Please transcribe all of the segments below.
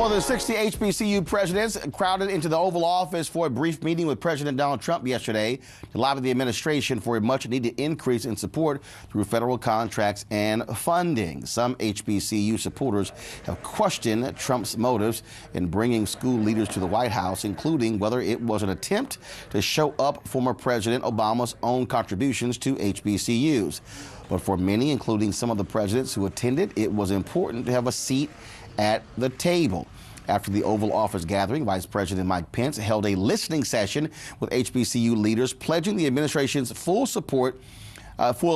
More than 60 HBCU presidents crowded into the Oval Office for a brief meeting with President Donald Trump yesterday to lobby the administration for a much-needed increase in support through federal contracts and funding. Some HBCU supporters have questioned Trump's motives in bringing school leaders to the White House, including whether it was an attempt to show up former President Obama's own contributions to HBCUs. But for many, including some of the presidents who attended, it was important to have a seat at the table. After the Oval Office gathering, Vice President Mike Pence held a listening session with HBCU leaders, pledging the administration's full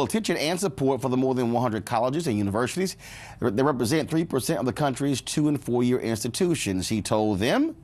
attention and support for the more than 100 colleges and universities that represent 3% of the country's 2- and 4-year institutions. He told them,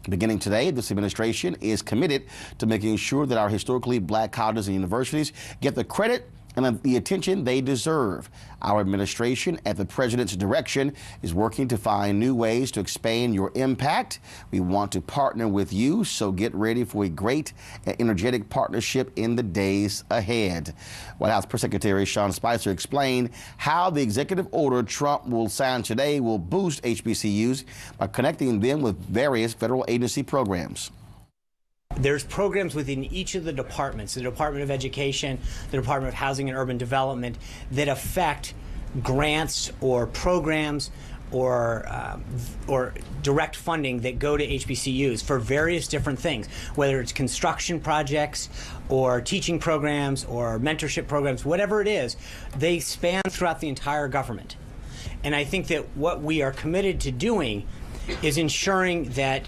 beginning today, this administration is committed to making sure that our historically black colleges and universities get the credit and the attention they deserve. Our administration, at the president's direction, is working to find new ways to expand your impact. We want to partner with you, so get ready for a great and energetic partnership in the days ahead. White House Press Secretary Sean Spicer explained how the executive order Trump will sign today will boost HBCUs by connecting them with various federal agency programs. There's programs within each of the departments, the Department of Education, the Department of Housing and Urban Development, that affect grants or programs or direct funding that go to HBCUs for various different things, whether it's construction projects or teaching programs or mentorship programs, whatever it is, they span throughout the entire government. And I think that what we are committed to doing is ensuring that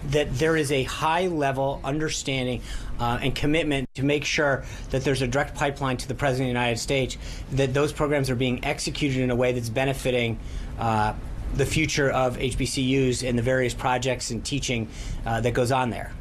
there is a high-level understanding and commitment to make sure that there's a direct pipeline to the President of the United States, that those programs are being executed in a way that's benefiting the future of HBCUs and the various projects and teaching that goes on there.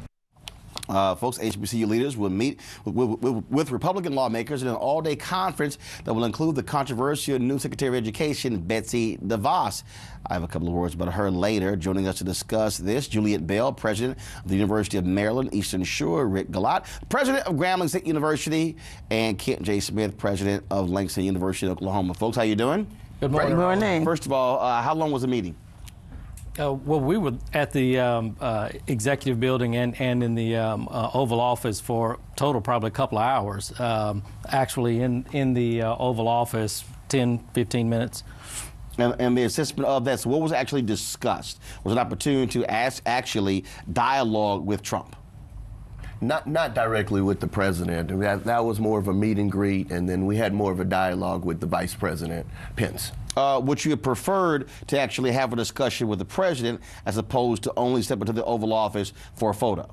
Folks, HBCU leaders will meet with Republican lawmakers in an all-day conference that will include the controversial new Secretary of Education, Betsy DeVos. I have a couple of words about her later. Joining us to discuss this, Juliet Bell, President of the University of Maryland, Eastern Shore, Rick Galat, President of Grambling State University, and Kent J. Smith, President of Langston University, Oklahoma. Folks, how you doing? Good morning. Good morning. First of all, how long was the meeting? Well, we were at the executive building and in the Oval Office for total probably a couple of hours. Actually, in the Oval Office, 10, 15 minutes. And the assessment of that, so what was actually discussed? Was an opportunity to actually dialogue with Trump? Not directly with the president. That was more of a meet and greet, and then we had more of a dialogue with the Vice President, Pence. Would you have preferred to actually have a discussion with the president as opposed to only step into the Oval Office for a photo?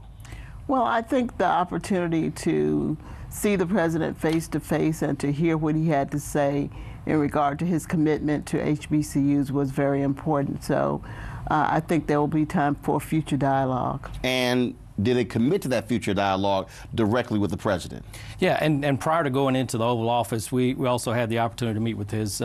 Well, I think the opportunity to see the president face to face and to hear what he had to say in regard to his commitment to HBCUs was very important. So I think there will be time for future dialogue. And did they commit to that future dialogue directly with the president? Yeah, and prior to going into the Oval Office, we also had the opportunity to meet with his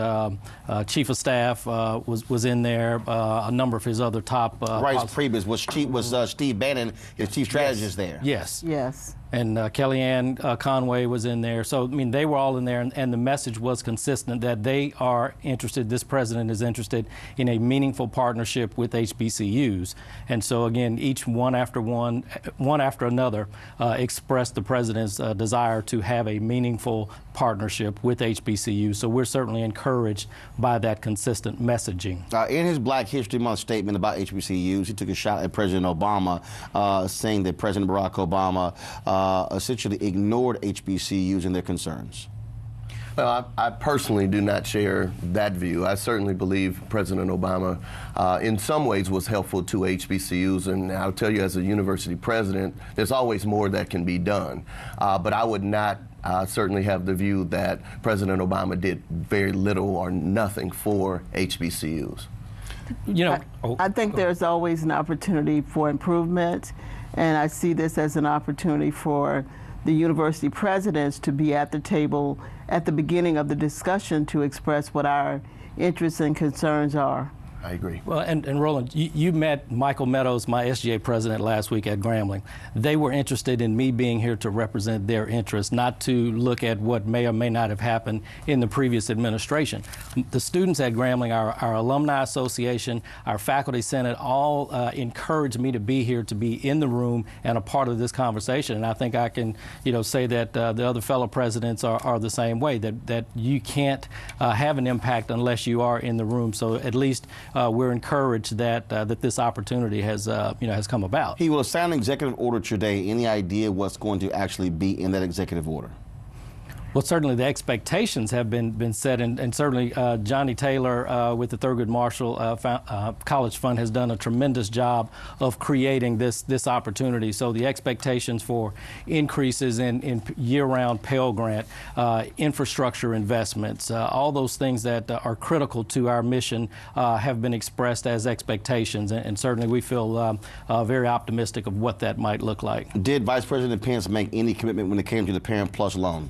chief of staff, was in there, a number of his other top... Right, previous was Steve Bannon, his chief strategist there. Yes. Yes. And Kellyanne Conway was in there. So, I mean, they were all in there, and the message was consistent that they are interested, this president is interested in a meaningful partnership with HBCUs. And so, again, each one after another, expressed the president's desire to have a meaningful partnership with HBCUs. So we're certainly encouraged by that consistent messaging. In his Black History Month statement about HBCUs, he took a shot at President Obama, saying that President Barack Obama essentially ignored HBCUs and their concerns. Well, I personally do not share that view. I certainly believe President Obama, in some ways, was helpful to HBCUs, and I'll tell you, as a university president, there's always more that can be done. But I would not certainly have the view that President Obama did very little or nothing for HBCUs. You know, I think there's always an opportunity for improvement, and I see this as an opportunity for the university presidents to be at the table at the beginning of the discussion to express what our interests and concerns are. I agree. Well, and Roland, you met Michael Meadows, my SGA president, last week at Grambling. They were interested in me being here to represent their interests, not to look at what may or may not have happened in the previous administration. The students at Grambling, our alumni association, our faculty senate, all encouraged me to be here, to be in the room and a part of this conversation. And I think I can, say that the other fellow presidents are the same way. That you can't have an impact unless you are in the room. So at least we're encouraged that this opportunity has come about. He will sign an executive order today. Any idea what's going to actually be in that executive order? Well, certainly the expectations have been set, and certainly Johnny Taylor with the Thurgood Marshall College Fund has done a tremendous job of creating this opportunity. So the expectations for increases in year-round Pell Grant, infrastructure investments, all those things that are critical to our mission have been expressed as expectations, and certainly we feel very optimistic of what that might look like. Did Vice President Pence make any commitment when it came to the Parent Plus loan?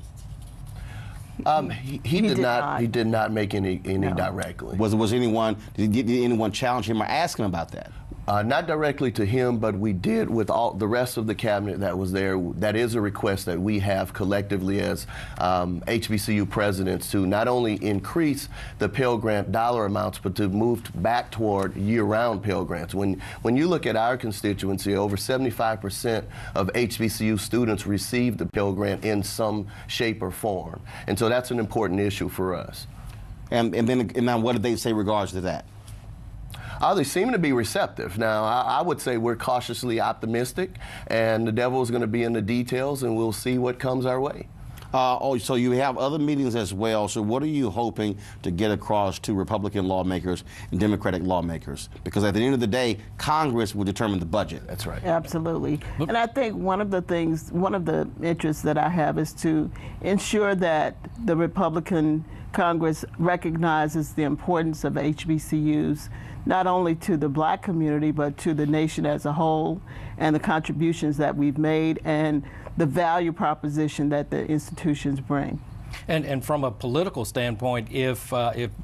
He did not. He did not make any no. directly. Did anyone challenge him or ask him about that? Not directly to him, but we did with all the rest of the cabinet that was there. That is a request that we have collectively as HBCU presidents to not only increase the Pell Grant dollar amounts, but to move back toward year-round Pell Grants. When you look at our constituency, over 75% of HBCU students receive the Pell Grant in some shape or form, and so that's an important issue for us. And now, what did they say in regards to that? They seem to be receptive. Now, I would say we're cautiously optimistic, and the devil is going to be in the details, and we'll see what comes our way. So you have other meetings as well. So what are you hoping to get across to Republican lawmakers and Democratic lawmakers? Because at the end of the day, Congress will determine the budget. That's right. Absolutely. And I think one of the interests that I have is to ensure that the Republican Congress recognizes the importance of HBCUs, not only to the black community, but to the nation as a whole, and the contributions that we've made and the value proposition that the institutions bring. And from a political standpoint, if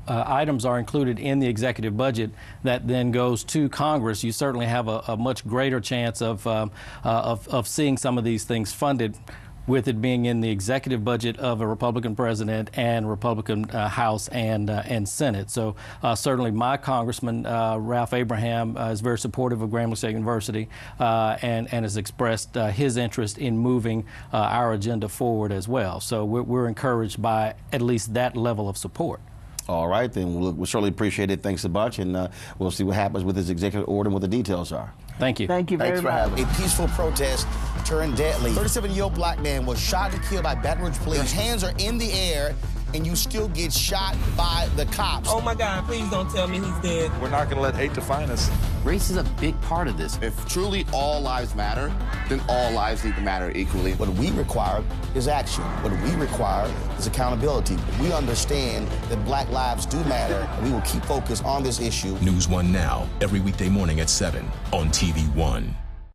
items are included in the executive budget that then goes to Congress, you certainly have a much greater chance of seeing some of these things funded, with it being in the executive budget of a Republican president and Republican House and Senate. So certainly my Congressman, Ralph Abraham, is very supportive of Grambling State University and has expressed his interest in moving our agenda forward as well. So we're encouraged by at least that level of support. All right, then we'll certainly appreciate it. Thanks a bunch, and we'll see what happens with this executive order and what the details are. Thank you. Thank you very much. Thanks for having us. A peaceful protest turned deadly. 37-year-old black man was shot and killed by Baton Rouge police. His hands are in the air, and you still get shot by the cops. Oh my God, please don't tell me he's dead. We're not going to let hate define us. Race is a big part of this. If truly all lives matter, then all lives need to matter equally. What we require is action. What we require is accountability. We understand that black lives do matter, and we will keep focused on this issue. NewsOne Now, every weekday morning at 7 on TV1.